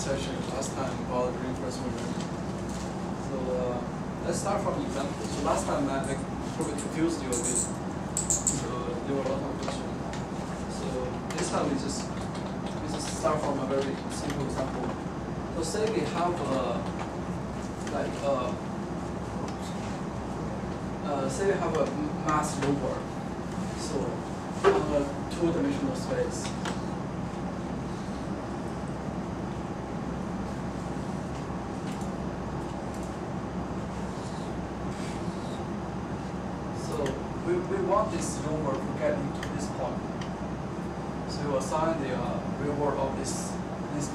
session last time about reinforcement learning. So let's start from example. So last time I probably confused you a bit. So there were a lot of questions. So this time we just start from a very simple example. So say we have say we have a mass rover. So on a two-dimensional space. We want this rover to get into this point. So you assign the reward of this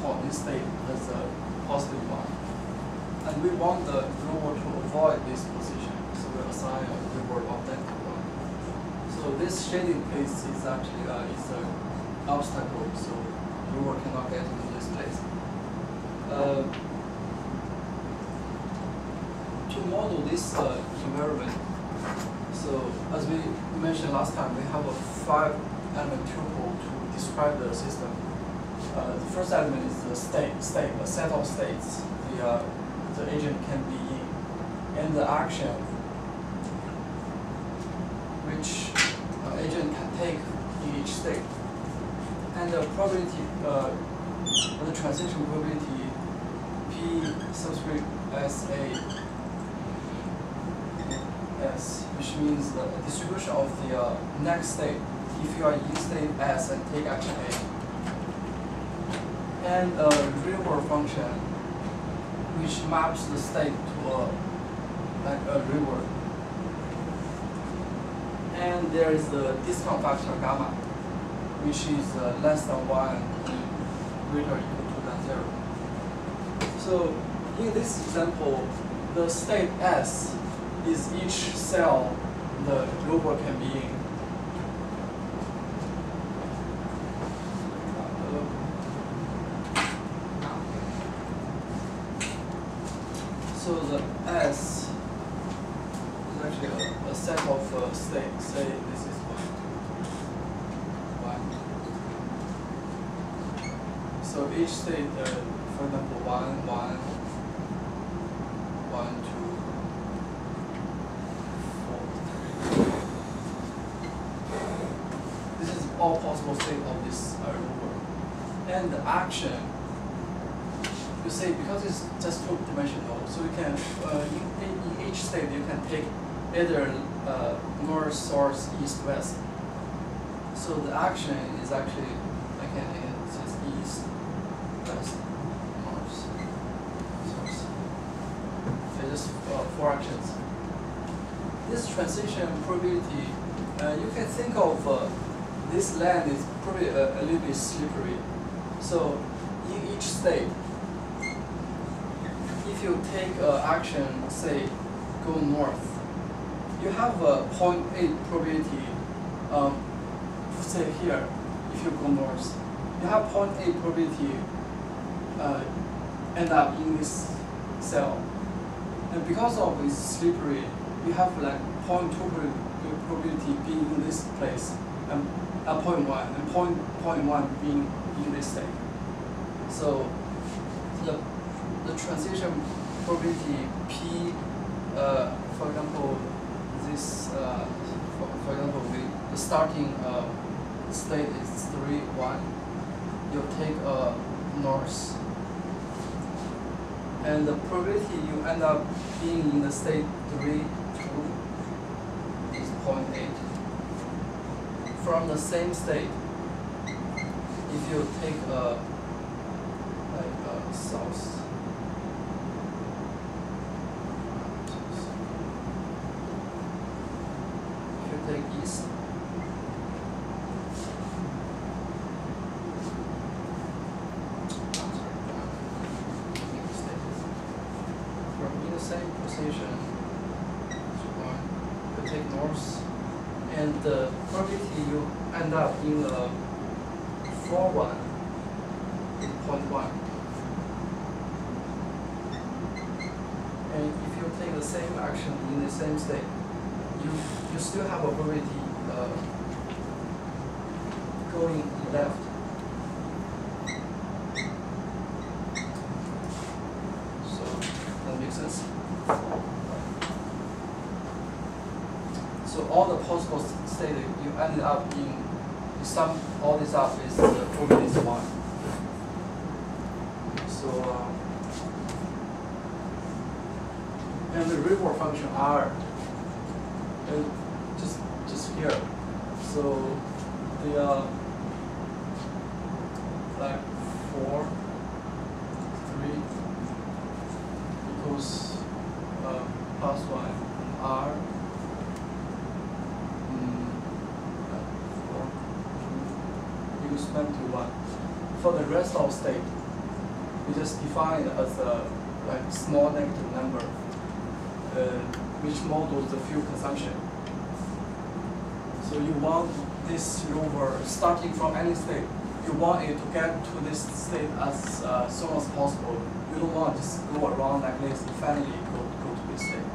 point, this state, as a positive one. And we want the rover to avoid this position. So we assign a reward of negative one. So this shading place is actually is an obstacle, so the rover cannot get into this place. To model this environment, so as we mentioned last time, we have a 5-element tuple to describe the system. The first element is the state, a set of states the agent can be in, and the action which agent can take in each state, and the probability, the transition probability P subscript S, which means the distribution of the next state if you are in state S and take action A, and a real-world function which maps the state to a real-world. And there is the discount factor gamma, which is less than 1 and greater or equal to than 0. So in this example, the state S is each cell the rover can be in. So the S is actually a set of states. Say this is 1. So each state, for example, 1, 1, 1, 2. This is all possible state of this rover. And the action, you say, because it's just two-dimensional, so you can, in each state, you can take either north, south, east, west. So the action is actually, it's just east, west, north, south. So just 4 actions. This transition probability, you can think of this land is probably a little bit slippery. So in each state, if you take action, say, go north, you have a 0.8 probability, say here, if you go north, you have 0.8 probability end up in this cell. And because of this slippery, you have like 0.2 probability being in this place, and 0.1, and 0.1 being in this state. So the transition probability P, for example, this, for example, the starting state is 3, 1. You take north, and the probability you end up being in the state 3, 2 is 0.8. From the same state, if you take south. If you take east, from in the same position, you take north, and the probability you end up in the 4, 1 is 0.1. And if you take the same action in the same state, you still have a probability going left. possible state you ended up in. You sum all this up is probably this one. So and the reward function R just here. So the like 4, 3 equals plus 1 R 4 equals empty 1. For the rest of state, we just define it as a like small negative number, which models the fuel consumption. So you want this rover starting from any state. You want it to get to this state as soon as possible. You don't want to just go around like this and finally go to this state.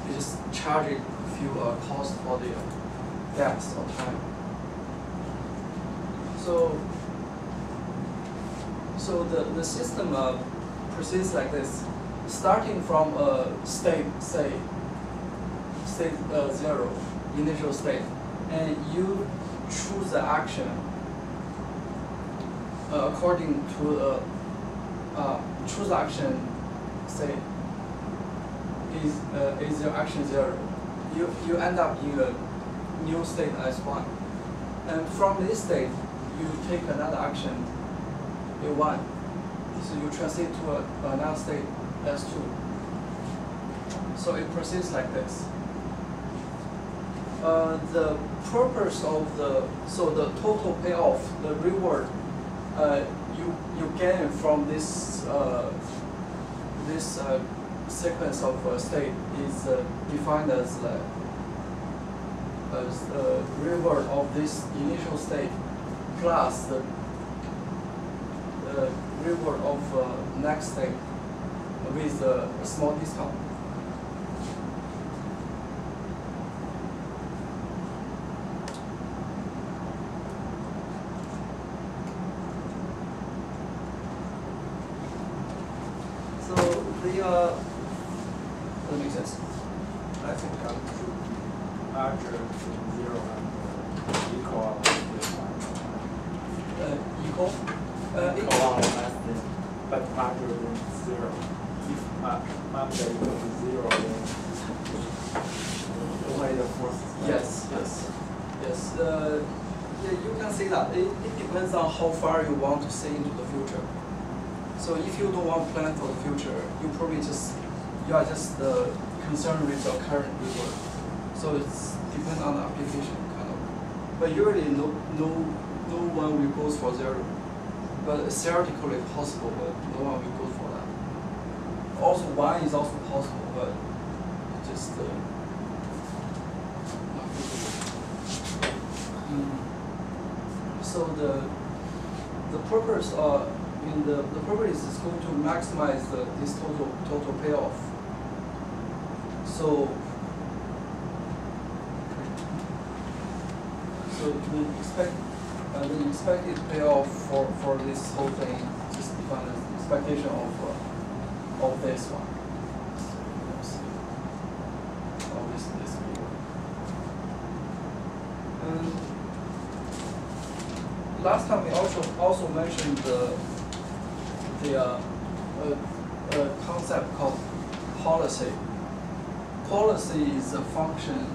You just charge it fuel cost for the gas or time. So the system proceeds like this, starting from state 0, initial state, and you choose the action according to choose action. Say is your action 0. You end up in a new state as 1, and from this state you take another action A1. So you transit to another state S2. So it proceeds like this. The purpose of the total payoff, the reward you gain from this sequence of state is defined as the reward of this initial state plus the reward of next state with a small discount. So that makes sense. I think I would do larger than 0 and equal with 1. Equal? Equal or less than, but larger than 0. If lambda equal to 0, then only the first. Yes. Yeah, you can see that. It depends on how far you want to see into the future. So if you don't want to plan for the future, you are just concerned with your current reward. So it's depends on the application kind of. But usually no one will go for 0. But theoretically possible, but no one will go for that. Also 1 is also possible, but just not feasible. So the purpose the purpose is going to maximize this total payoff. So the expected payoff for this whole thing is defined as the expectation of this one. Of this view. And last time we also mentioned the concept called policy. Policy is a function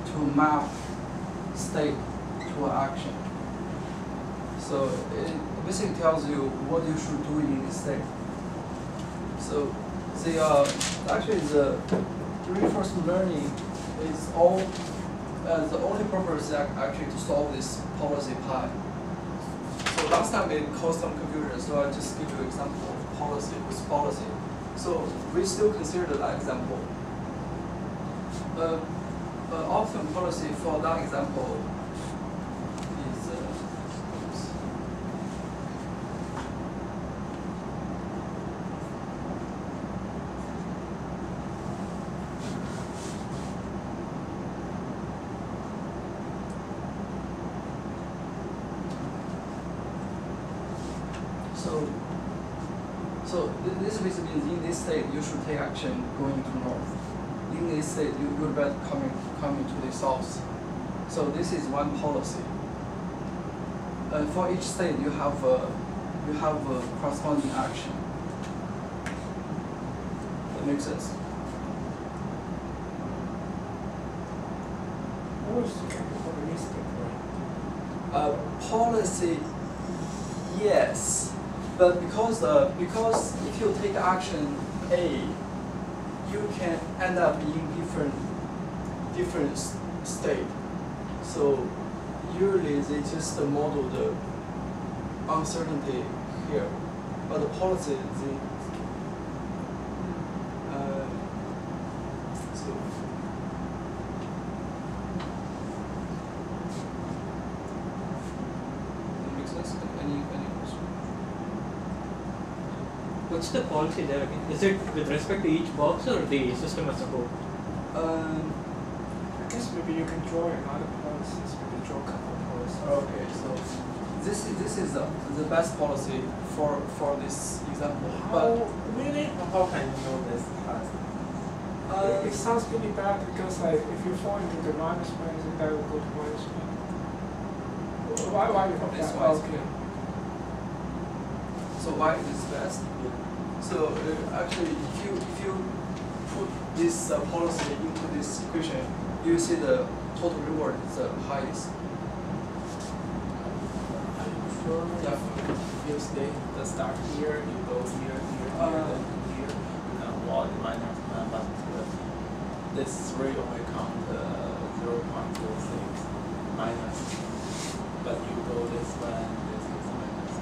to map state to action. So it basically tells you what you should do in this state. So actually the reinforcement learning is the only purpose is actually to solve this policy pi. So last time it caused some confusion, so I'll just give you an example of policy with policy. So we still consider that example. Often policy for that example is so this basically means in this state you should take action going to north. In this state you would better coming to the south. So this is one policy. For each state, you have a corresponding action. That makes sense. Always deterministic, right? Policy, yes, but because if you take action A, you can end up in different state. So usually they just model the uncertainty here, but the policy so. Any question? What's the policy there again? Is it with respect to each box or the system as a whole? I guess maybe you can draw another policies, maybe draw a couple of policies. Okay, so this is the best policy for this example. But Really? How can you know this fast? It sounds really bad because like if you fall into the minus one, then that will go to minus one. Why you have this that? one is Okay. good. So why it is best? So actually, if you put this policy into this equation, you see the total reward is the highest. Are you sure? Yeah. If you stay the start here, you go here, then here, one minus one, but this three only count 0.06 minus. But you go this one, this is minus.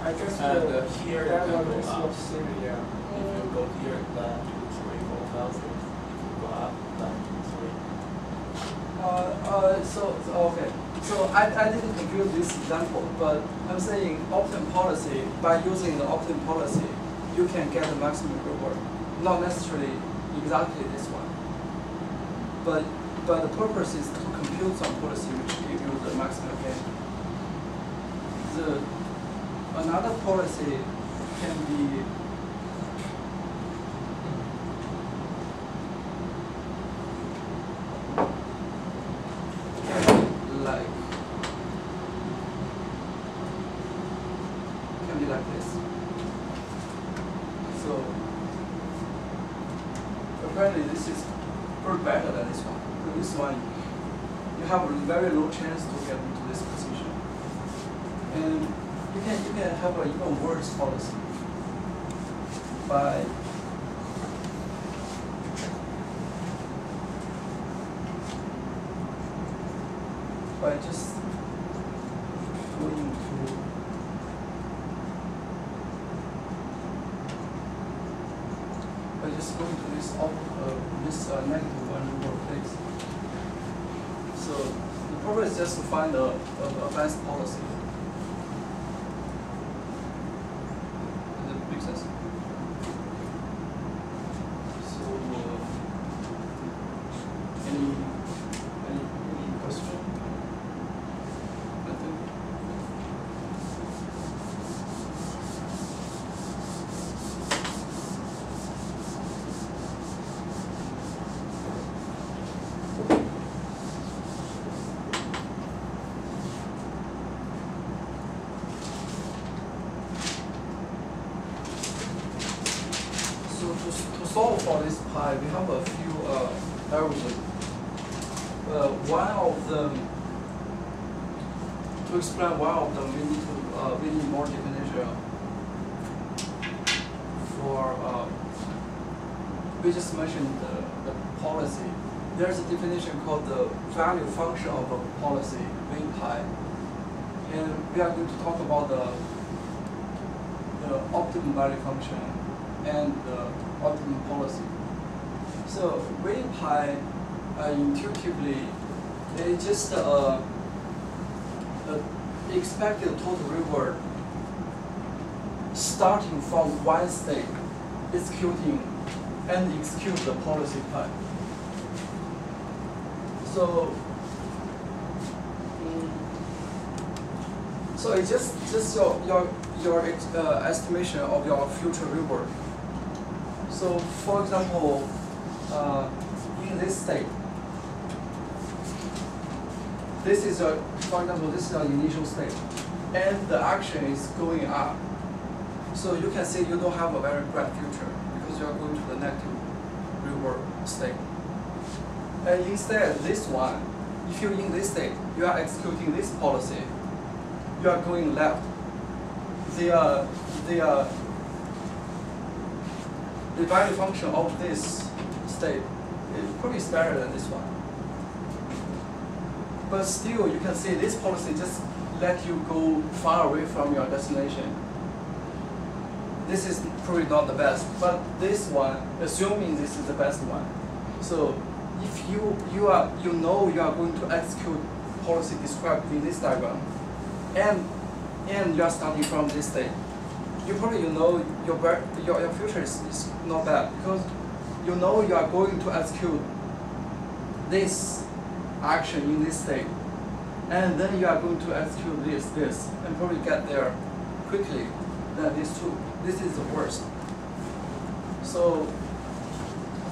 I guess And here you that can one go is up. not silly, yeah. If you go here, then 2, 3, 4, 5, 6. If you go up, then 3. Okay. So I didn't give this example, but I'm saying opt-in policy, by using the opt-in policy, you can get the maximum reward. Not necessarily exactly this one. But the purpose is to compute some policy which give you the maximum gain. Another policy can be like this. So apparently this is pretty better than this one. This one you have a very low chance to get into this position, and you can have an even worse policy by just going to this negative one reward place. So the problem is just to find a best policy. Does that make sense? So any question? Nothing? To solve for this pi, we have a few algorithms. One of them, to explain one of them, we need more definition for. We just mentioned the policy. There's a definition called the value function of a policy, V pi, and we are going to talk about the optimum value function and the optimum policy. So V pi, intuitively, it's just expected total reward starting from one state, executing and execute the policy pi. So it's just your estimation of your future reward. So for example, in this state, this is a, for example, this is our initial state, and the action is going up. So you can say you don't have a very bright future because you are going to the negative reward state. And instead, this one, if you're in this state, you are executing this policy, you are going left. The value function of this state is probably better than this one. But still, you can see this policy just let you go far away from your destination. This is probably not the best, but this one, assuming this is the best one. So if you know you are going to execute policy described in this diagram, and you are starting from this state, you probably know your future is not bad because you know you are going to execute this action in this state, and then you are going to execute this, and probably get there quickly than these two. This is the worst. So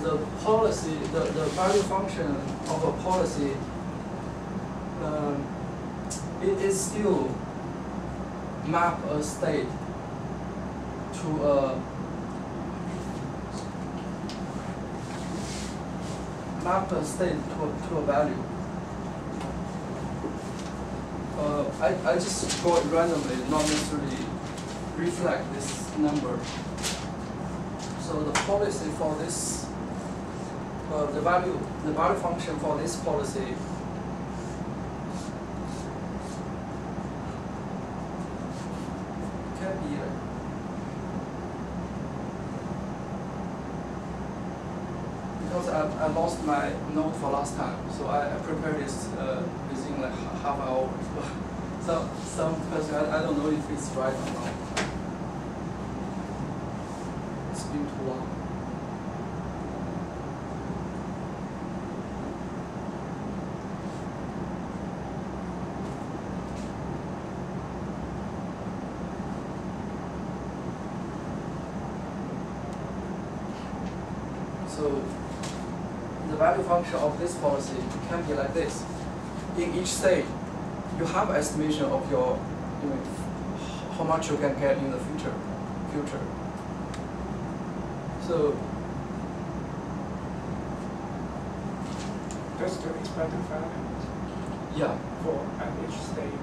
the policy, the value function of a policy, it is still map a state to a value. I just draw it randomly, not necessarily reflect this number. So the policy for this, the value function for this policy can be because I lost my note for last time, so I prepared this within like half an hour. So because I don't know if it's right or not. It's been too long. So the value function of this policy can be like this. In each state, you have an estimation of your, how much you can get in the future. So That's the expected value yeah, for at each state.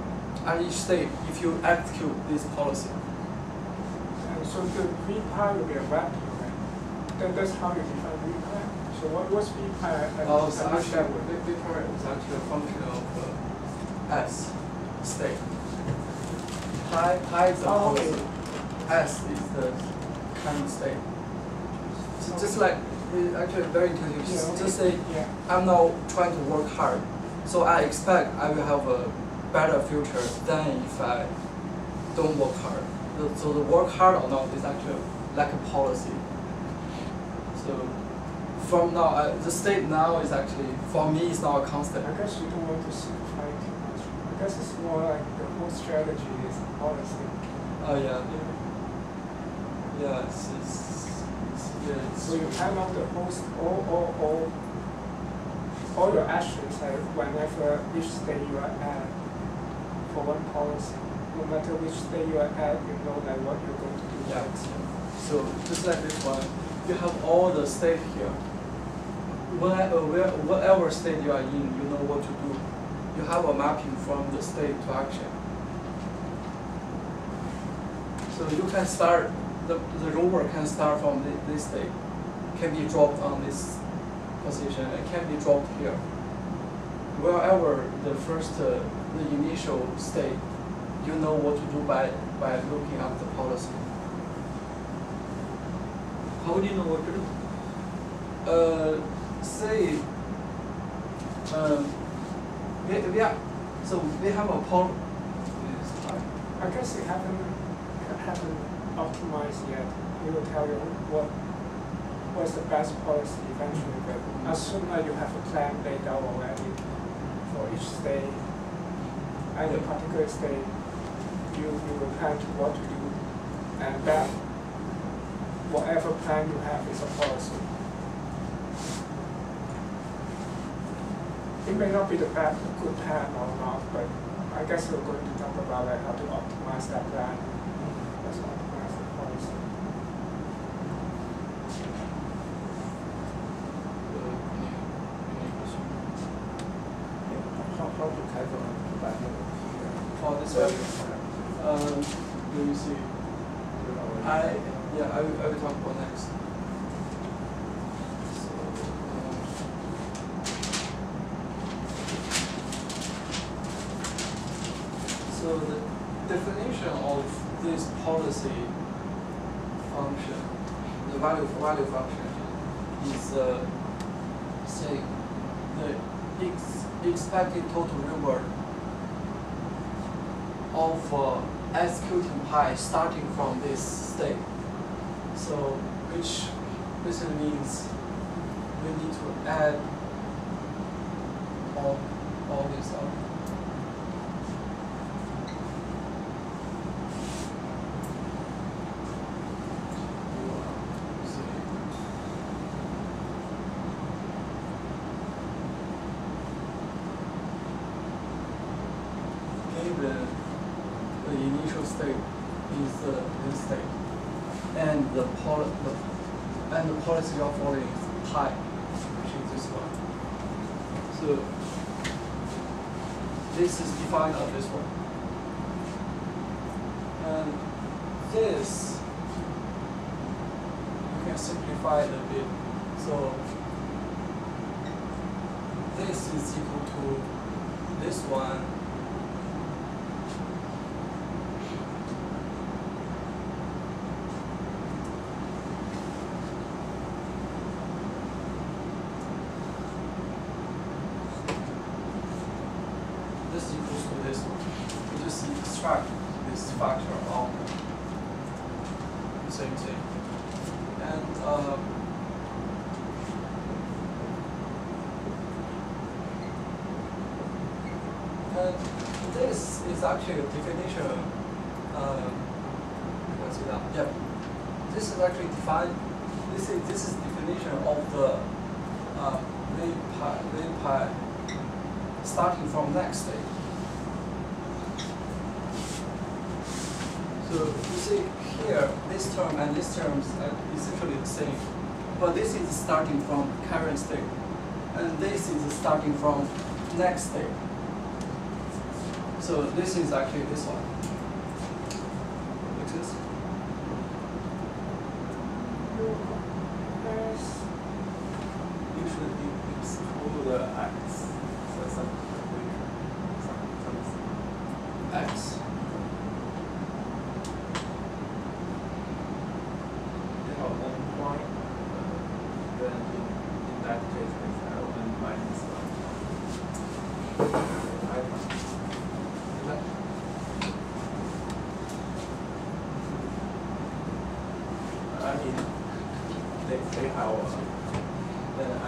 at each state, if you execute this policy, And so the V pi will be a vector, right? That's how you define V pi. So what's V pi at so at which level? actually, is actually a function of S state. Pi is the policy. S is the current state. So just like, actually very intuitive. Just say, I'm now trying to work hard. So I expect I will have a better future than if I don't work hard. So the work hard or not is actually like a policy. So from now, the state now is actually, for me, it's not a constant. I guess you don't want to simplify it too much. I guess it's more like the whole strategy is policy. Oh yeah. Yeah, So you time out the host all your actions whenever each state you are at for one policy. No matter which state you are at, you know that what you're going to do Yeah. next. So just like this one, you have all the state here. Whatever state you are in, you know what to do. You have a mapping from the state to action. So you can start, the rover can start from this state, can be dropped on this position, and can be dropped here. Wherever the first, the initial state, you know what to do by looking at the policy. How do you know what to do? Say, we have a policy. I guess it haven't optimized yet. It will tell you what's the best policy eventually, but as soon as you have a plan laid out already for each state, and a particular state, you will plan to what to do, and that whatever plan you have is a policy. it may not be the good plan or not, but I guess we're going to talk about like, how to optimize that plan. Let's optimize the policy. Any question? How to calculate the value here? For this one, let me see. I will talk about next. So the definition of this policy function, the value function, is say the expected total reward of executing pi starting from this state. So which basically means we need to add all this up. Given the initial state is this state, and the policy you're following is pi, which is this one. So this is defined on this one, and this you can simplify it a bit. So this is equal to this one. This equals to this one. We just extract this factor of the same thing. And this is actually a definition. What's it up? Yeah. This is actually defined. This is definition of the pi starting from next state. So you see here, this term and this term are essentially the same, but this is starting from current state, and this is starting from next state. So this is actually this one. Makes sense? Usually it's through the x. So some X. you have 1 point, then in that case it's L1 minus 1. I mean, they have then I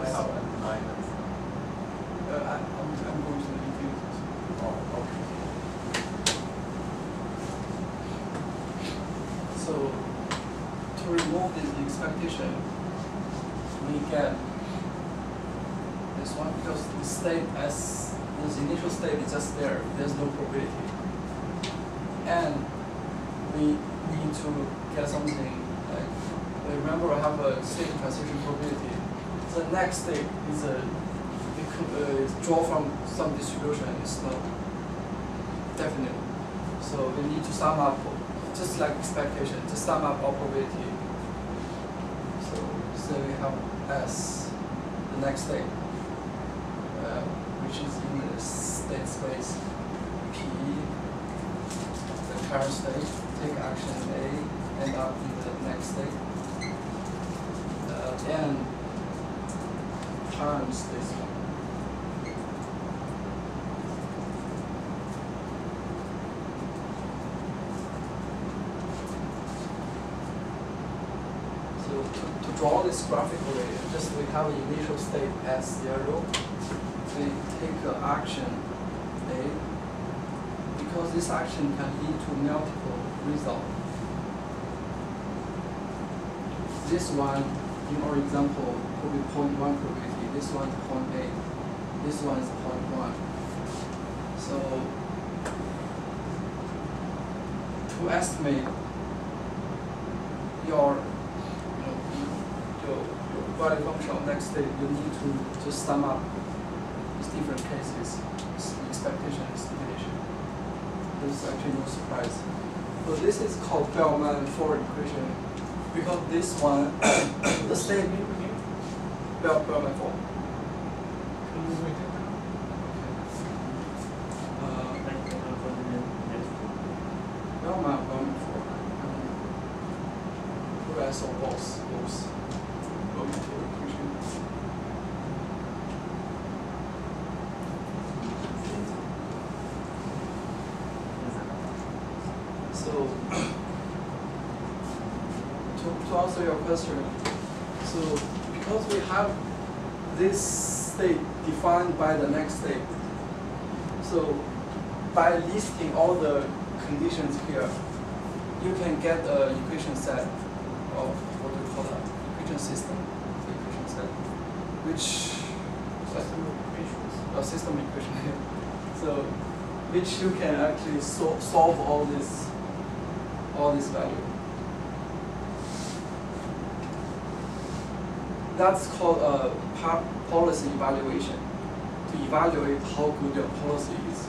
have a minus. I'm going to infuse this. Oh, okay. So to remove this expectation, we get this one because the state as this initial state is just there. There's no probability, and we need to get something like, remember I have a state transition probability. The next state is draw from some distribution. It's not definite. So we need to sum up, just like expectation, to sum up our probability. So we have S, the next state, which is in the state space P, the current state, take action A, end up in the next state, N times this one. So to draw this graphically, just we have an initial state as 0. We take action A, because this action can lead to multiple results. This one, in our example, could be 0.1 probability, this one is 0.8, this one is 0.1. So to estimate your value function of next state, you need to just sum up these different cases, expectation and estimation. There's actually no surprise. So this is called Bellman equation, because this one, the state Bellman 4. Can you write it down? Bellman 4. Rest of both Bellman 4 equation. So to answer your question, so because we have this state defined by the next state, so by listing all the conditions here, you can get an equation set of what we call an equation system, the equation set, which system equation here. So which you can actually solve all this value. That's called a policy evaluation, to evaluate how good your policy is.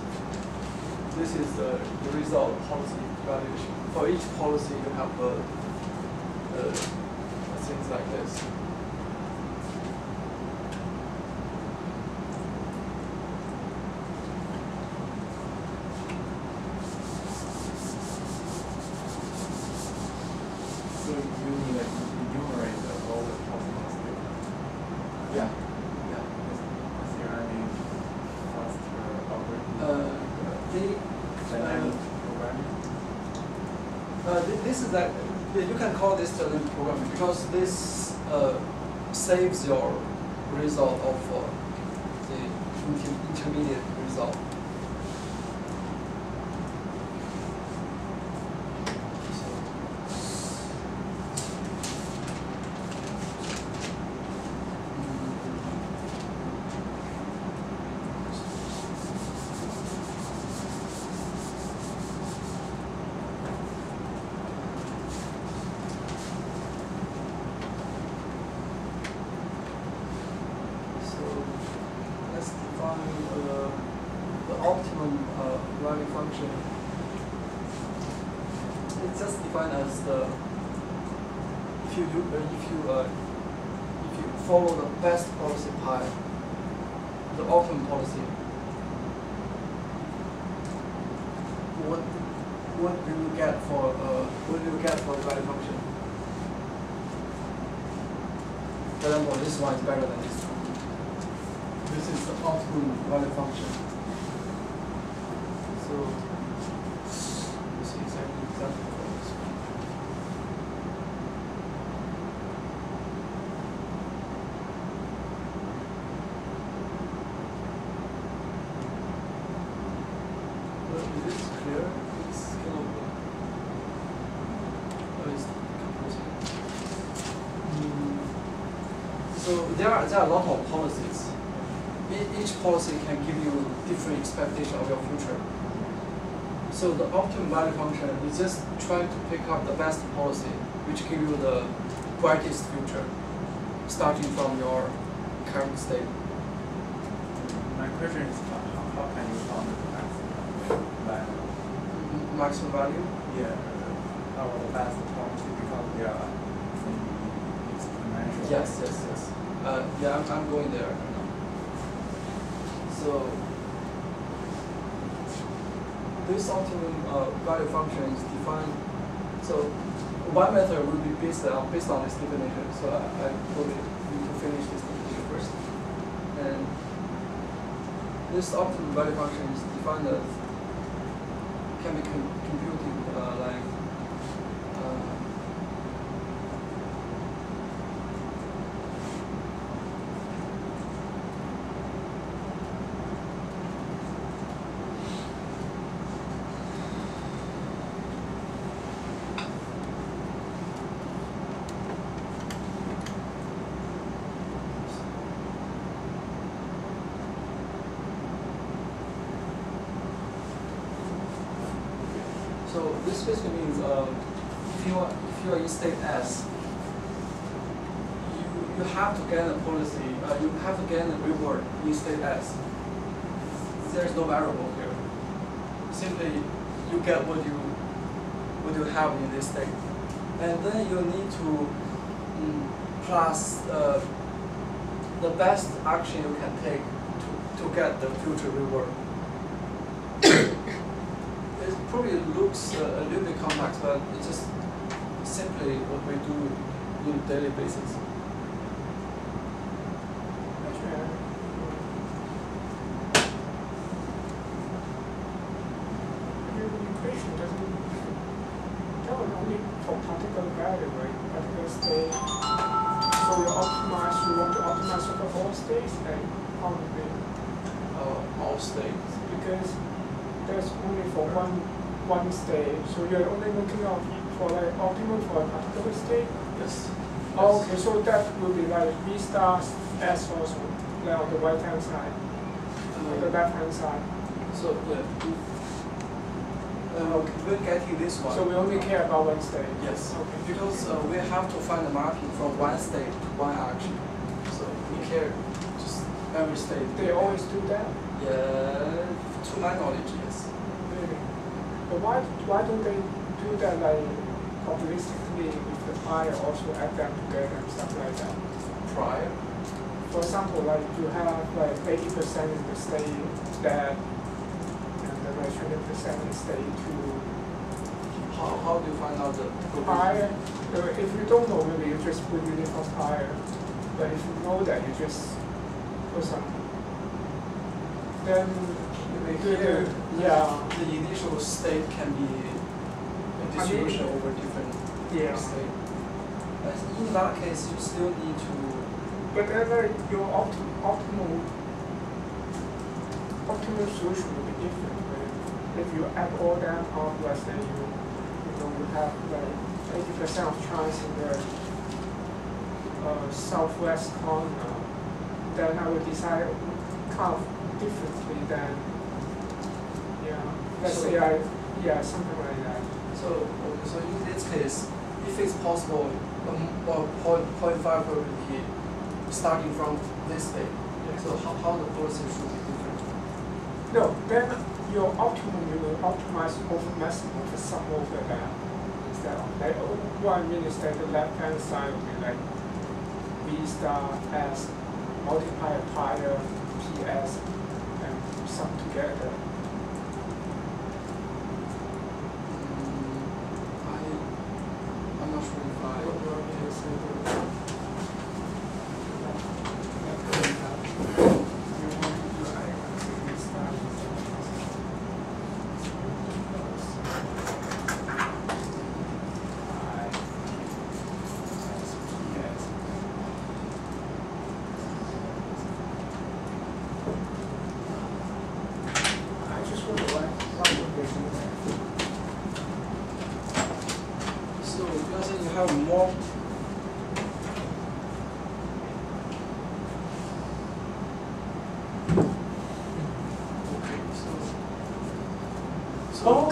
This is the result of policy evaluation. For each policy, you have things like this. So you need to enumerate all the possible states. Yeah. Is there any faster algorithm? Dynamic programming? This is that you can call this dynamic programming because this saves your result of the intermediate result. The optimum value function. It's just defined as the if you follow the best policy pi, the optimum policy. What do you get for the value function? For example, this one is better than this one. This is the optimum value function. So this is exactly for this. Is this clear? It's kind of it's confusing. So there are a lot of policies. Each policy can give you different expectation of your future. So the optimum value function is just trying to pick up the best policy, which give you the brightest future, starting from your current state. My question is how can you find the maximum value? Maximum value? Yeah, or the best policy because they are exponential. Yes. Yeah, I'm going there right now. So this optimum value function is defined. So one method will be based on this definition. So I probably need to finish this definition first. And this optimum value function is defined as can be computed like So this basically means if you are in state S, you have to get a policy. You have to get a reward in state S. There is no variable here. Simply, you get what you have in this state, and then you need to plus the best action you can take to get the future reward. It probably looks a little bit complex, but it's just simply what we do on a daily basis. For particular value, right? Particular state. So you want to optimize over all states, and how do we? All states. Because there's only for one state, so you're only looking out for like optimum for a particular state. Yes. Oh, okay, so that will be like V star S also, like on the right hand side, on the left hand side. So yeah. We're getting this one. So we only care about one state. Yes. Okay. Because we have to find the mapping from one state to one action. So we care just every state. They always do that? Yeah, to my knowledge, yes. Really? But why don't they do that like probabilistically with the prior also add them together and stuff like that? Prior? For example, like you have like 80% in the state that like 20% in state 2. How do you find out the Prior, if you don't know, maybe you just put uniform prior. But if you know that, you just put some. Then here, yeah, the initial state can be a distribution over different states. But in that case, you still need to. But then your optimal solution will be different. If you add all them up, let's say you have like 80% of chance in the southwest corner, then I would decide kind of differently than let's say something like that. So in this case, if it's possible, 0.5 probability starting from this state. Yes. So how the policy should be different? No, then your optimum, you will optimize over maximum for some over that instead of like what I mean is that the left hand side will be like V star S multiplier prior PS and sum together. I'm not sure if I. More.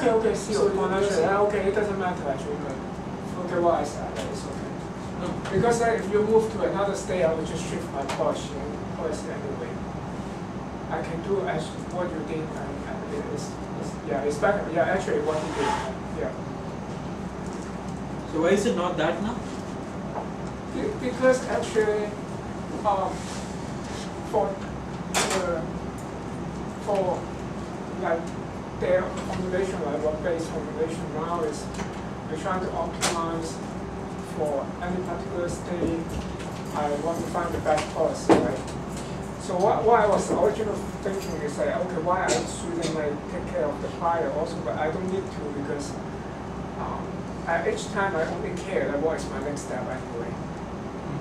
Okay, see, okay, it doesn't matter actually, but okay, what I said, it's okay. No. Because if you move to another state, I would just shift my policy anyway. I can do as what you did, and it's better. Yeah, actually, what you did, yeah. So why is it not that now? Because actually, for like their formulation, like what base formulation now is, we're trying to optimize for any particular state. I want to find the best policy, right? So what I was originally thinking is like, okay, why I shouldn't like take care of the prior also, but I don't need to because each time I only care like what is my next step anyway.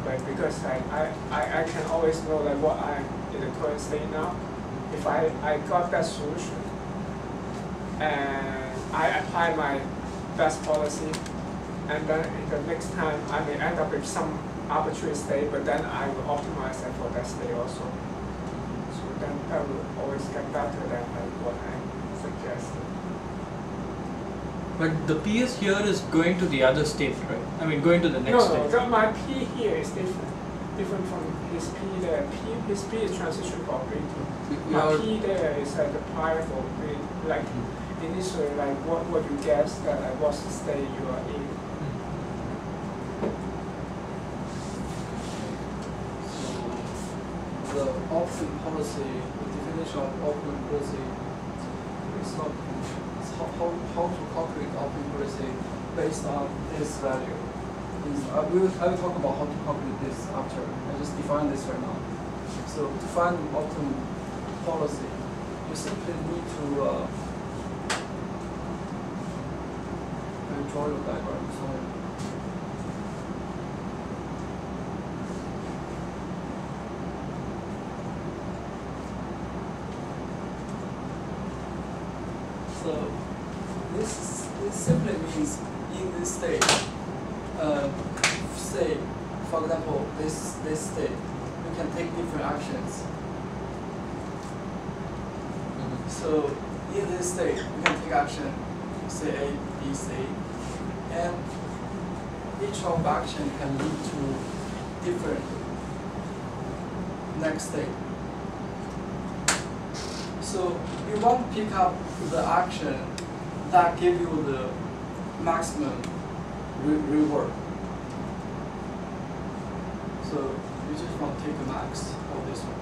But because I can always know like what I'm in the current state now. If I got that solution and I apply my best policy, and then in the next time I may end up with some arbitrary state, but then I will optimize that for that state also. So then that will always get better than like what I suggested. But the PS here is going to the other state, right? I mean, going to the next No, state. my P here is different from his P there. His P is transition probability. My P there is like the prior probability, like initially, like what you guess that like what's the state you are in. So the optimum policy, the definition of optimum policy is not it's how to calculate optimum policy based on this value. I will talk about how to calculate this after. I just define this right now. So to find the optimum policy, you simply need to draw your diagram. So this simply means in this state, say for example this state, you can take different actions. So in this state, you can take action, say A, B, C, and each of action can lead to different next state. So you want to pick up the action that give you the maximum reward. So you just want to take the max of this one,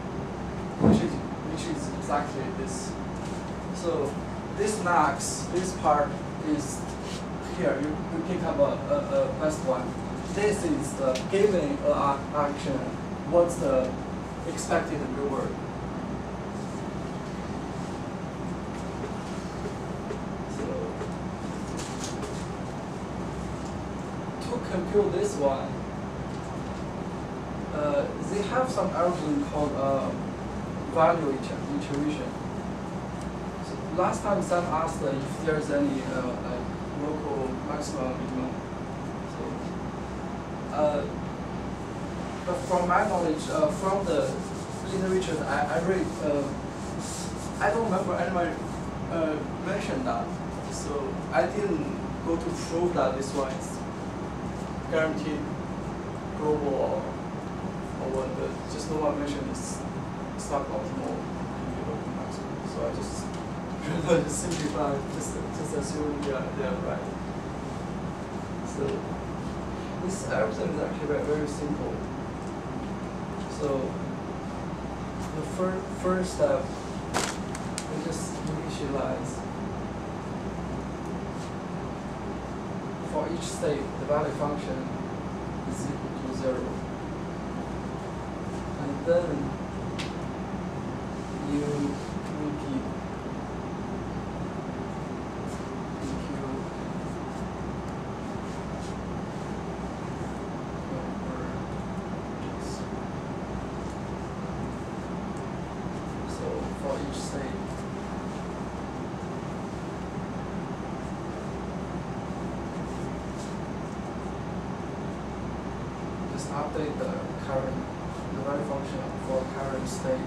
which is exactly this. So this max, this part is here. You pick up a best one. This is the given action. What's the expected reward? Compute this one, they have some algorithm called value iteration. So last time Sam asked if there's any like local maximum minimum. So, but from my knowledge, from the literature, I read, I don't remember anyone mentioned that. So I didn't go to prove that this one is guaranteed global or what, but just no one mentioned this suboptimal maximum. So I just simplify, just assume they are right. So this algorithm is actually very simple. So the first step, we just initialize. For each state, the value function is equal to 0. And then you repeat so for each state, update the value function for current state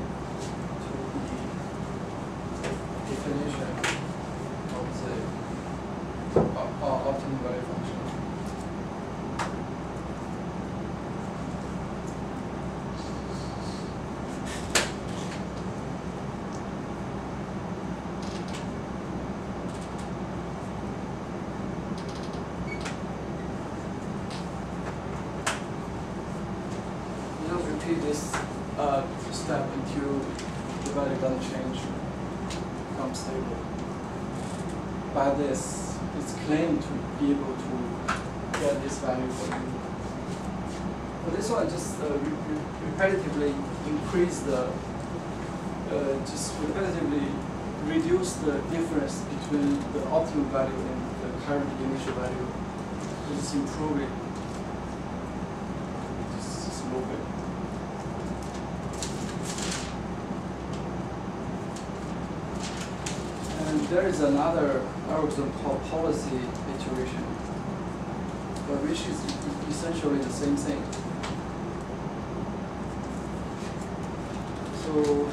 to the definition of the optimum value function. Repeat this step until the value doesn't change, becomes stable. By this, it's claimed to be able to get this value for you. But this one just repetitively increase the, just repetitively reduce the difference between the optimum value and the current initial value. Just improve it. Just move it. There is another algorithm called policy iteration, but which is essentially the same thing. So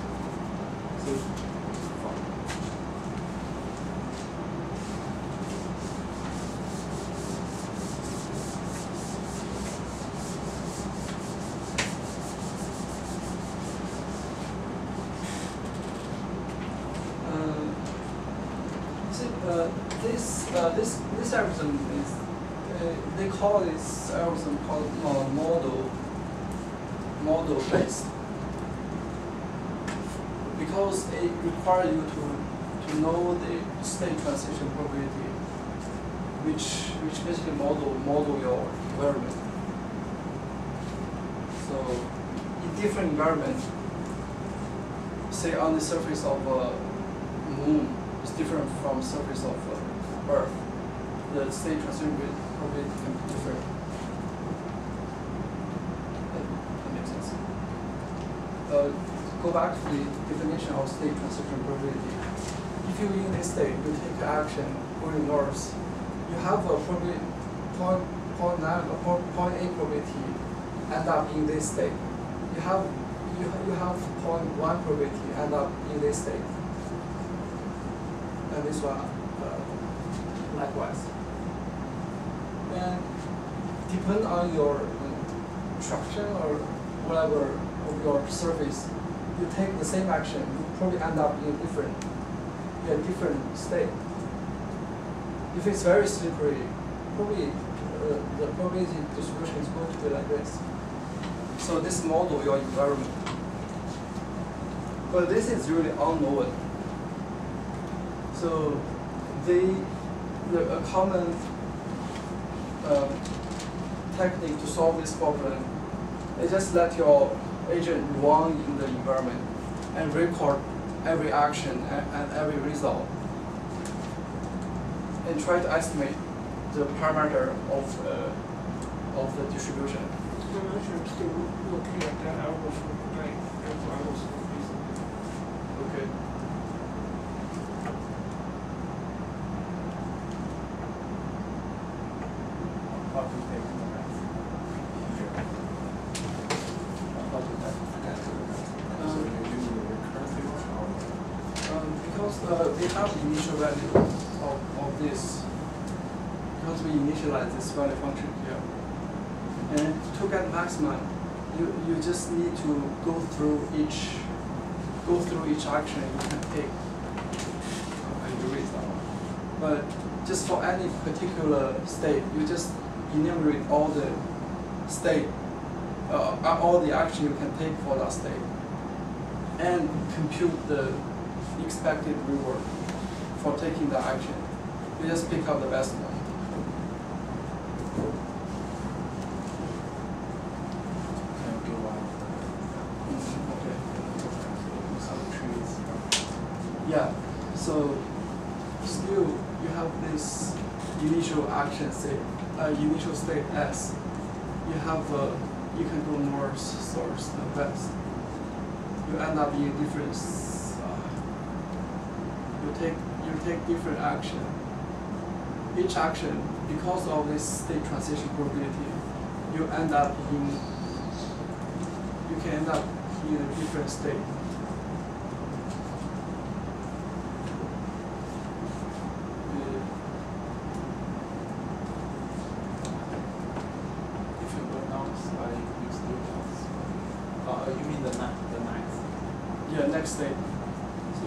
this algorithm is they call this algorithm called model based, because it requires you to know the state transition probability, which basically model your environment. So in different environment, say on the surface of a moon is different from surface of Earth, the state transition probability can be different. That makes sense. Go back to the definition of state transition probability. If you in this state, you take action going north, you have a probability 0.8 probability end up in this state. You have 0.1 probability end up in this state, and this one likewise. And depend on your traction or whatever of your surface, you take the same action, you probably end up in a different state. If it's very slippery, probably the probability distribution is going to be like this. So this model your environment. But this is really unknown. So a common technique to solve this problem is just let your agent run in the environment and record every action and every result, and try to estimate the parameter of the distribution. I'm still looking at that algorithm, like I was recently. Okay. How to take the math here? How to get to the math? So you're using the recursive or? Because we have the initial value of this, because we initialize this value function here. And to get maximum, you just need to go through each action you can take. I agree with that one. But just for any particular state, you just enumerate all the state, all the action you can take for that state, and compute the expected reward for taking the action. You just pick up the best one. Yeah, so still you have this initial action state, initial state S. You have you can go north, south, and west. You end up in different. You take different action. Each action, because of this state transition probability, you can end up in a different state. You mean the next? Yeah, next state. So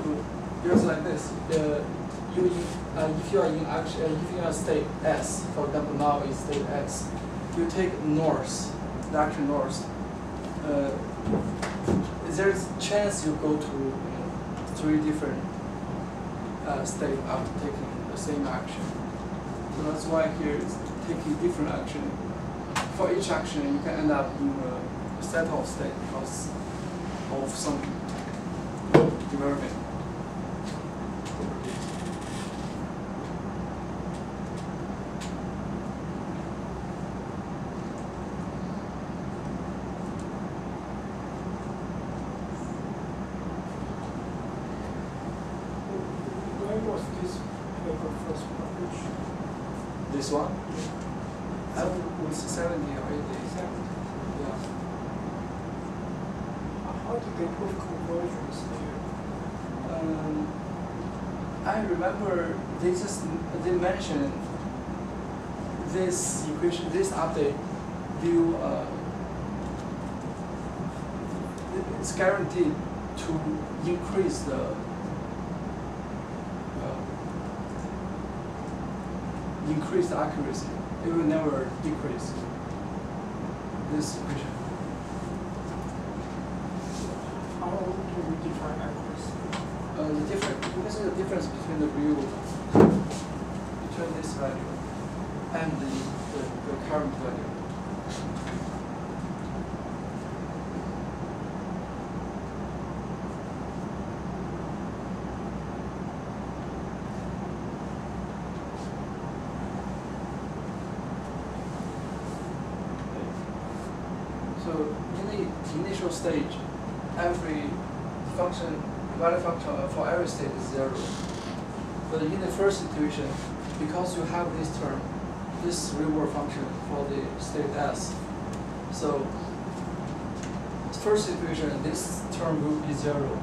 here's like this. If you are in action, if you are state S, for example, now is state S, you take north, the action north. There's a chance you go to 3 different states after taking the same action. So that's why here it's taking different action. For each action, you can end up in a set of states because of some development. When was this paper first published? This one? I would say 70 or 80. Yeah. How did they prove convergence here? I remember they mentioned this equation, this update will it's guaranteed to increase the increase the accuracy. It will never decrease. This equation. How do we define accuracy? You can see the difference between the real, between this value and the current value. So in the initial stage, every function, value function for every state is 0. But in the first situation, because you have this term, this reward function for the state S, so first situation, this term will be 0.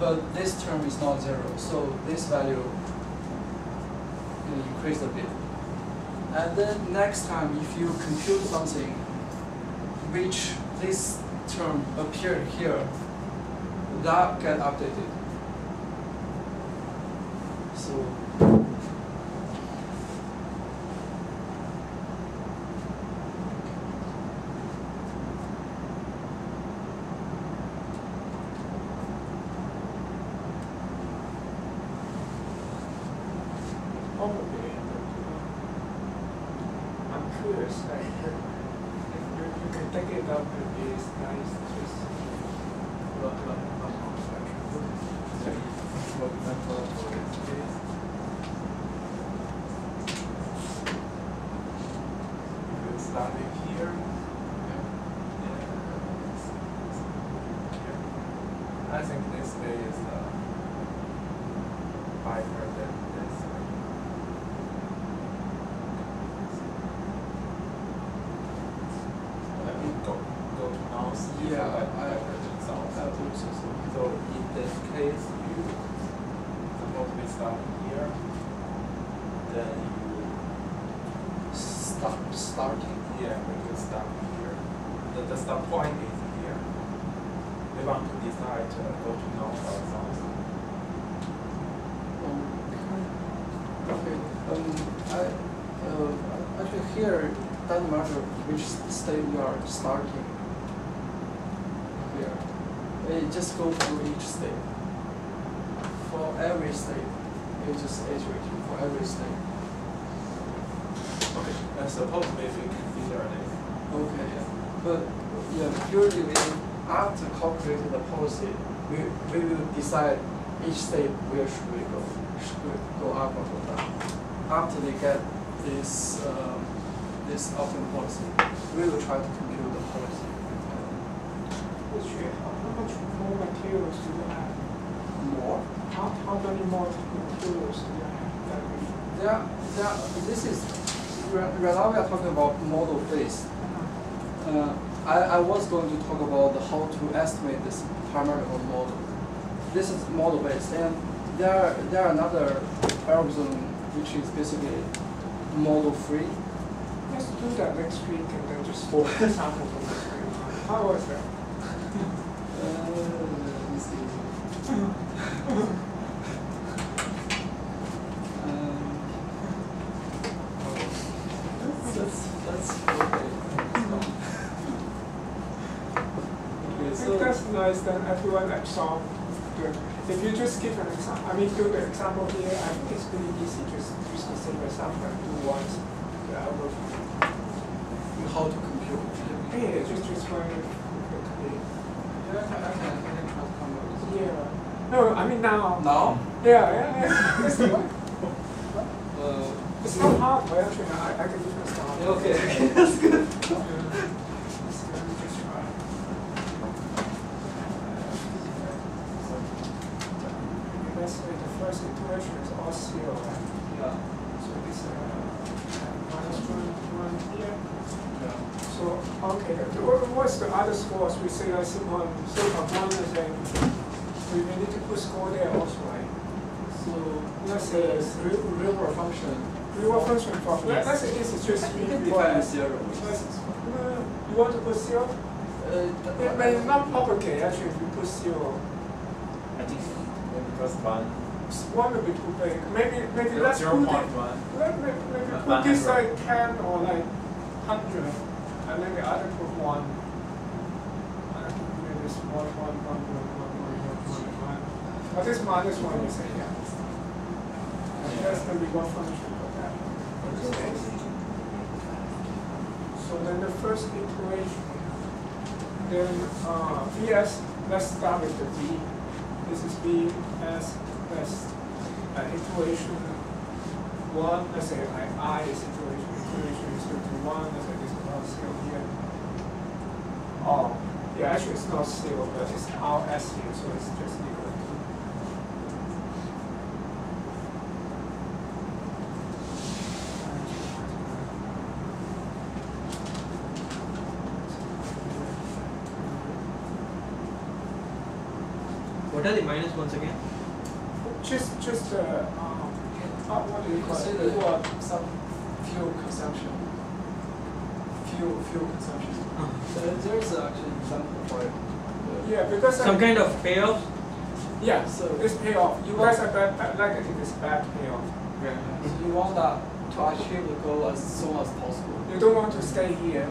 But this term is not 0, so this value will increase a bit. And then next time, if you compute something which this term appeared here, that get updated. So Probably, I'm curious. You can take it up with this nice twist. Starting here. I think this day is higher than this. Go to mouse. So in this case, you suppose we start here, then you starting. Yeah, we will start here. The start point is here. We want to decide to go to north or south. Okay. Actually here doesn't matter which state you are starting. Here, you just go through each state. For every state, you just iterate for every state. Okay. And suppose we consider this. Okay, yeah. But yeah, purely after calculating the policy, we will decide each state where should we go. Should we go up or go down? After we get this this optimal policy, we will try to compute the policy. How much more materials do you have? More? How many more materials do you have? This is right now we are talking about model phase. I was going to talk about how to estimate this parametric model. This is model based, and there are another algorithm which is basically model free. Let's do that next week and then just for example from the screen. How was that? Let me see. That's okay. I think that's nice that everyone absorbs. If you just give an example, do the example here, I think it's pretty easy. Just use the same example and do once the algorithm. How to compute? Yeah, just run it quickly. Yeah, I can try to come up with it. Yeah. No, now. Now? Yeah. That's the one. It's not hard, but actually, I can even start. Okay, that's good. Just try. Let's say the first iteration is all 0, right? Yeah. So this -1 here. Yeah. So, okay, what's the other scores? We say like sigma 1 is then we need to put score there also, right? So let's say reward function. Reward function for let's say this is just You can define as 0. You want to put 0? But it's not propagate actually if you put 0. I think maybe because 1 1 will be too big. Maybe let's put 0.1. maybe put this like 10 or like 100, and then the other put 1. Maybe it's 1, 1, 1, 1. But this minus 1 is a yes. And that's the reward function for that. So then the first iteration, then Vs, let's start with the V. This is V as iteration 1. Let's say I is iteration is equal to 1. Let's say this is not still here. Oh, yeah, actually it's not zero, but it's RS here, so it's just equal to. What are the minus ones again? Just what do you call Consider it? some fuel consumption. Fuel consumption. So there's actually an example for it. Yeah, because Some kind of payoff? yeah, So it's payoff. You guys are bad negative is bad payoff. So you want that to achieve the goal as soon as possible. You don't want to stay here,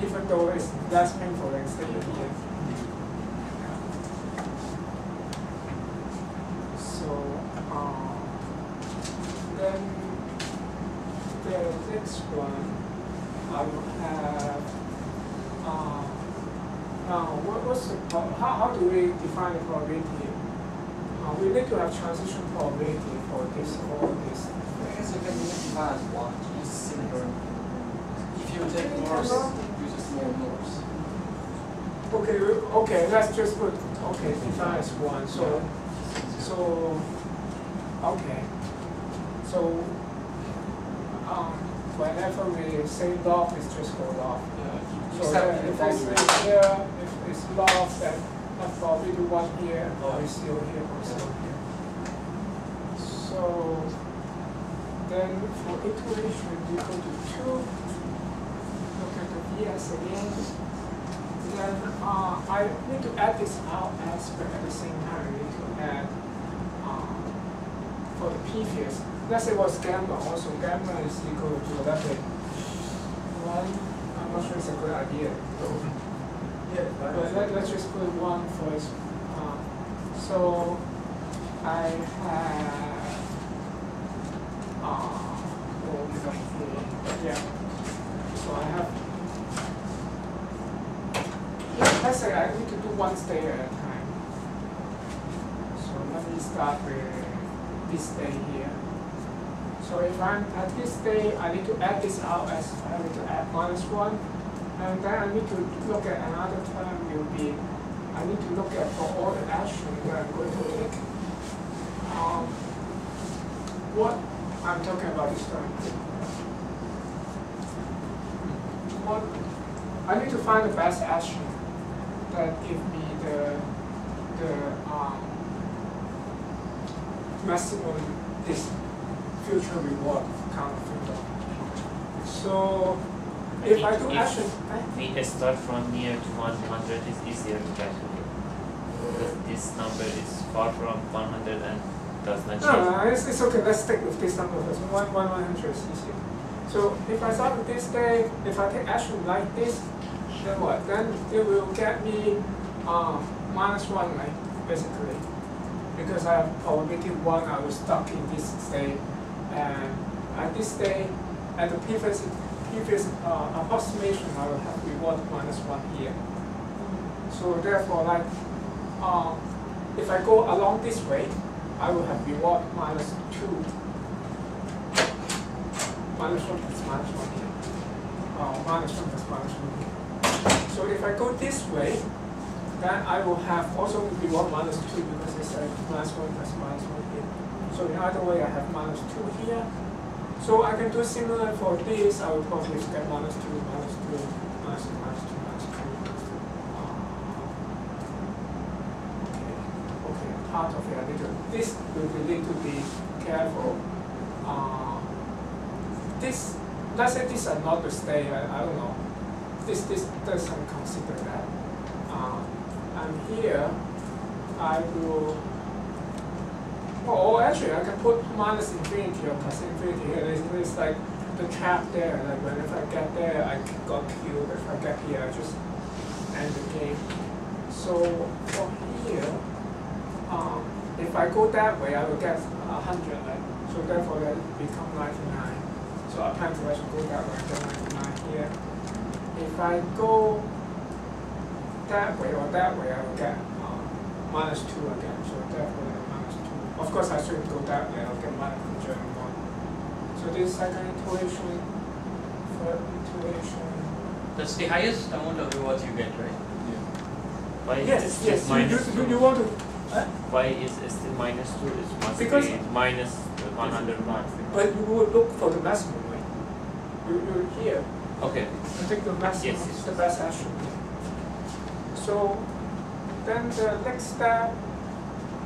even though it's less painful than staying here. So then the next one I will have now what's the how do we define the probability? We need to have transition probability for this or this. Because you can define as one, it's similar. If you take Morse, you just more Morse. Okay, let's just put define as 1. So whenever we say log, it's just go log. Yeah. So if it's here, if it's log, then that's probably the 1 here, or it's still here, or still here. So then for iteration equal to 2, look at the VS again. Then I need to add this out as, but at the same time I need to add for the previous. Let's say what's gamma also. Gamma is equal to, let's say 1. I'm not sure it's a good idea though. Yeah, But let's just put 1 first. So I have yeah. So I have, let's say I need to do 1 state at a time. So let me start with this state here. So if I'm at this state, I need to add this out as I need to add -1. And then I need to look at another term will be, I need to look at for all the action that I'm going to take. What I'm talking about this term. What I need to find the best action that give me the maximum this future reward kind of thing. So if I do action, we start from near to 100 is easier to calculate. Because this number is far from 100 and does not change. no, it's okay. Let's stick with this number first. 100 is easier. So if I start with this day, if I take action like this, then what? Then it will get me -1, right? Basically, because I have probability 1. I was stuck in this state, and at this state, at the previous approximation, I will have reward -1 here. So therefore, like, if I go along this way, I will have reward -2. -1 plus -1 here. -1 plus -1 here. So if I go this way, then I will have also reward -2 because it's like -1 plus -1 here. So in either way, I have -2 here. So I can do similar for this. I will probably get -2, -2, -2, -2. Okay, part of it I need to, this we will need to be careful. This, let's say these are not the state, I don't know. This doesn't consider that. And here, I will Or actually, I can put minus infinity or plus infinity here. It's like the cap there. Like when if I get there, I got killed. If I get here, I just end the game. So for here, if I go that way, I will get 100. Right? So therefore, that become 99. So apparently, I should go that way and get 99 here. If I go that way or that way, I will get minus 2 again. So therefore, minus 2. Of course, I shouldn't go that way. I'll get minus 101. So this second iteration, third iteration. That's the highest amount of rewards you get, right? Why is Yes, it yes. still minus 2? You want to. Why is it still minus 2? It must Because- be minus 101. But you will look for the maximum, right? You're here. Okay. I think the maximum Yes, yes. is the best attribute. So then the next step,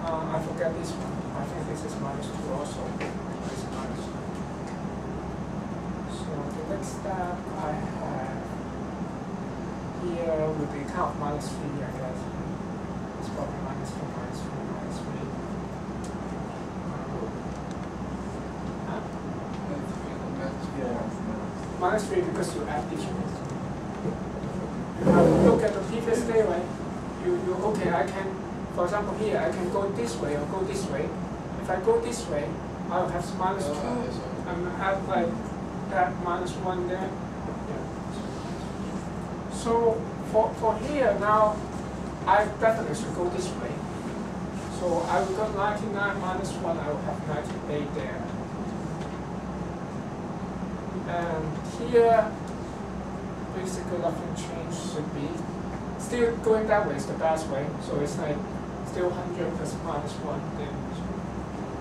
I forget this one. I think this is minus 2 also. This is minus 2. So the next step I have here would be kind of minus 3, I guess. It's probably minus 4, minus 4, minus 3. Huh? Minus 3 because you add digits. You have to look at the previous day, right? Okay, I can, for example here, I can go this way or go this way. If I go this way, I'll have minus 2 and have like that minus 1 there. So for here now, I definitely should go this way. So I will go 99 minus 1, I will have 98 there. And here, basically nothing changed should be. Still going that way is the best way. So it's like still 100 plus minus 1 damage.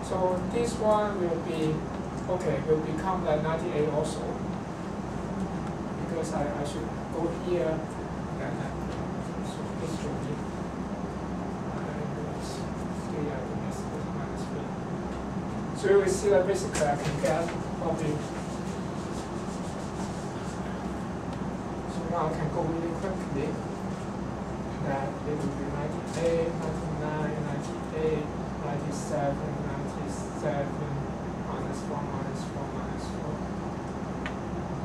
So this one will be, okay, will become like 98 also. Because I should go here and then so this should be minus 3, I think this is minus 3. So you will see that basically I can get probably. So now I can go really quickly. That it will be 98, 99, 98, 97, 97, minus 4, minus 4, minus 4,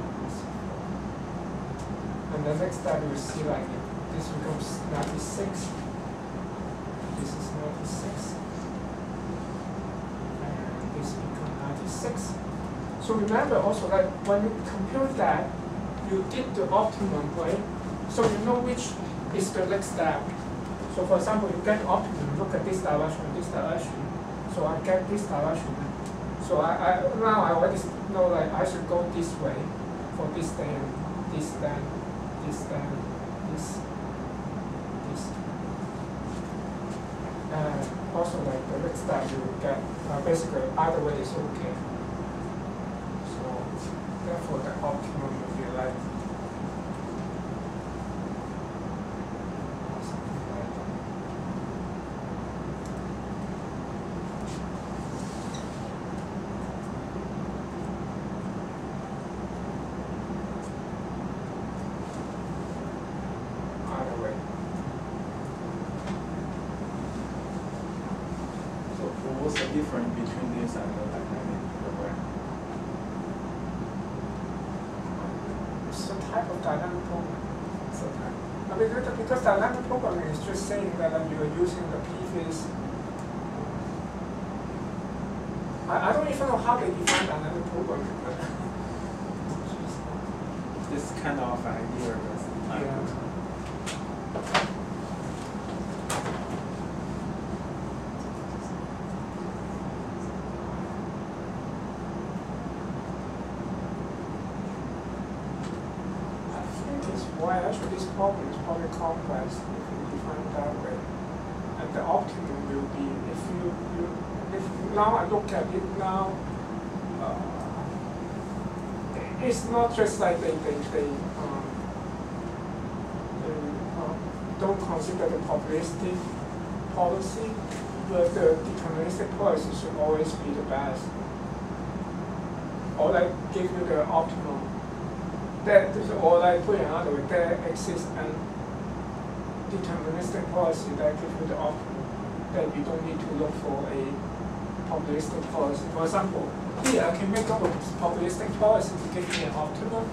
minus 4. And the next step you will see like this becomes 96. This is 96. And this becomes 96. So remember also that when you compute that, you did the optimum, right? So you know which is the next step. So for example, you get optimum, look at this direction, this direction. So I get this direction. So now I already know like I should go this way for this then, this then, this then, this. And also like the next step you will get, basically either way is okay. So therefore the optimum will be like what's the difference between this and the dynamic program? it's a type of dynamic programming. It's a type. I mean, because dynamic programming is just saying that you are using the previous. I don't even know how they define dynamic programming, but This kind of idea is yeah. Why actually this problem is probably complex if you define it that way. And the optimum will be if now I look at it now, it's not just like they don't consider the probabilistic policy, but the deterministic policy should always be the best. Or like give you the optimum. Or like put it another way, there exists an deterministic policy that gives you the optimum, that you don't need to look for a probabilistic policy. For example, here I can make up a probabilistic policy to give me an optimum.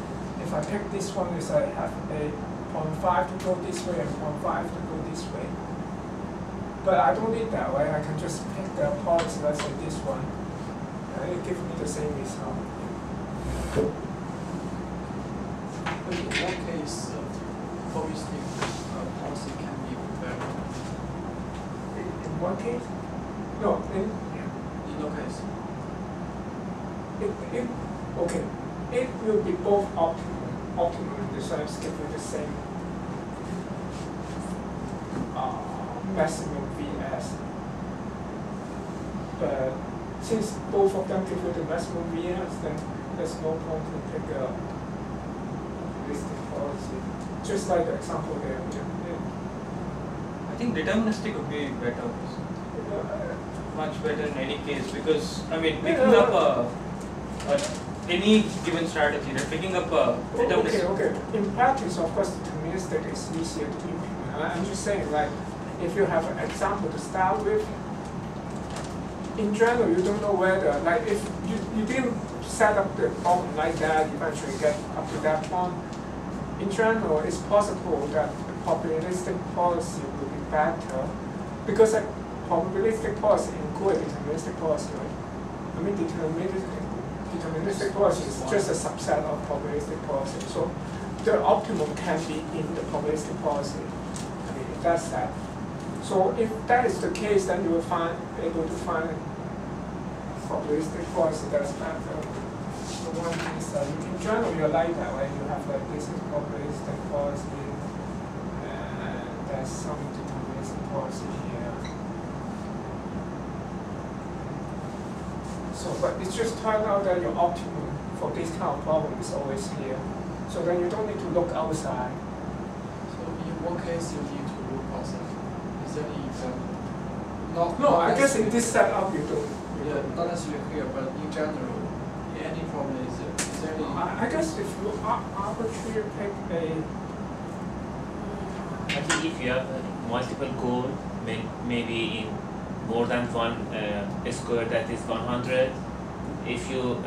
If I pick this one, is I have a 0.5 to go this way and 0.5 to go this way. But I don't need that, right? I can just pick the policy, let's say this one, and it gives me the same result. But in one case, probabilistic policy can be better. In one case? No, in no case. Okay. It will be both optimum in the sense give you the same maximum Vs. But since both of them give you the maximum Vs, then there's no point to pick a probabilistic policy. Just like the example there. I think deterministic would be better. Much better in any case, because I mean picking up any given strategy, right? Picking up deterministic. Okay. In practice, of course, deterministic is easier to implement. I'm just saying, like, if you have an example to start with, in general, you don't know whether, like, if you didn't set up the problem like that, eventually get up to that point. In general, it's possible that the probabilistic policy will be better because a probabilistic policy includes deterministic policy, right? I mean, deterministic policy is just a subset of probabilistic policy. So the optimum can be in the probabilistic policy. I mean, if that's that. So if that is the case, then you will able to find probabilistic policy that's better. The one is that in general you're like that, right? You have like this is probabilistic policy, and there's some deterministic policy here. So, but it's just turned out that your optimum for this kind of problem is always here. So then you don't need to look outside. So in one case you need to look outside. Is there any example? No, I guess in this setup you don't. Yeah, not necessarily here, but in general, any problem is there any? I guess if you arbitrarily pick a. I think if you have multiple goals, maybe in more than one square that is 100, if you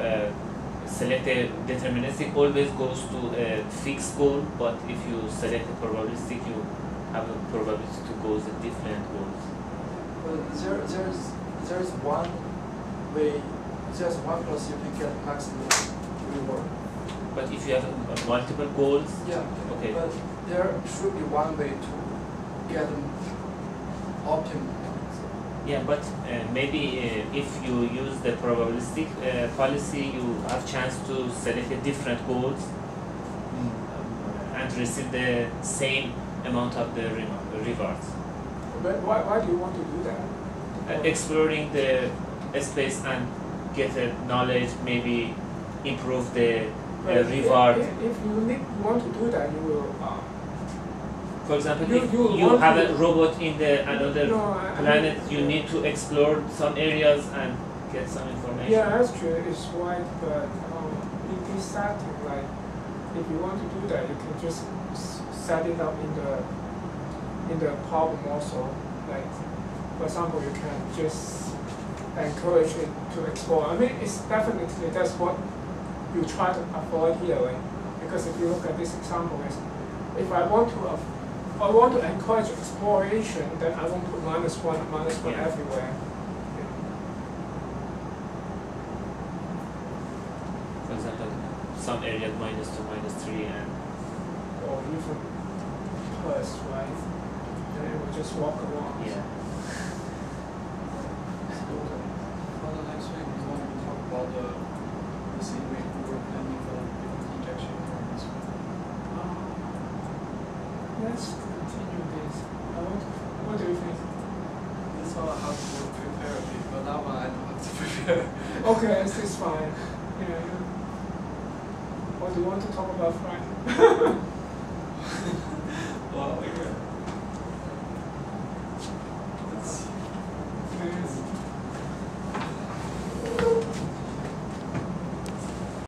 select a deterministic, always goes to a fixed goal, but if you select a probabilistic, you have a probability to go to different goals. There is one way, there's one plus you can get maximum reward. But if you have multiple goals, Yeah, okay. but there should be one way to get optimum. Yeah, but maybe if you use the probabilistic policy, you have chance to select a different goals and receive the same amount of the rewards. But why do you want to do that? Exploring the space and get a knowledge, maybe improve the reward. If you want to do that, you will. For example, You- if you you want have to- a robot in the another I planet, mean, you need to explore some areas and get some information. Yeah, that's true. It's right, but in this setting, like, if you want to do that, you can just set it up in the problem also. Like, for example, you can just encourage it to explore. I mean, it's definitely that's what you try to avoid here, right? Because if you look at this example, if I want to encourage exploration, then I want to put -1 Yeah. everywhere. For example, some areas -2, -3, and Or even plus, right? Then it will just walk along. yeah. For the next week, we want to talk about the same way we were planning for injection from this one. Let's continue this. What do you think? This one I have to prepare a bit, but that one I don't have to prepare. Okay, this is fine. Yeah. Or do you want to talk about Friday?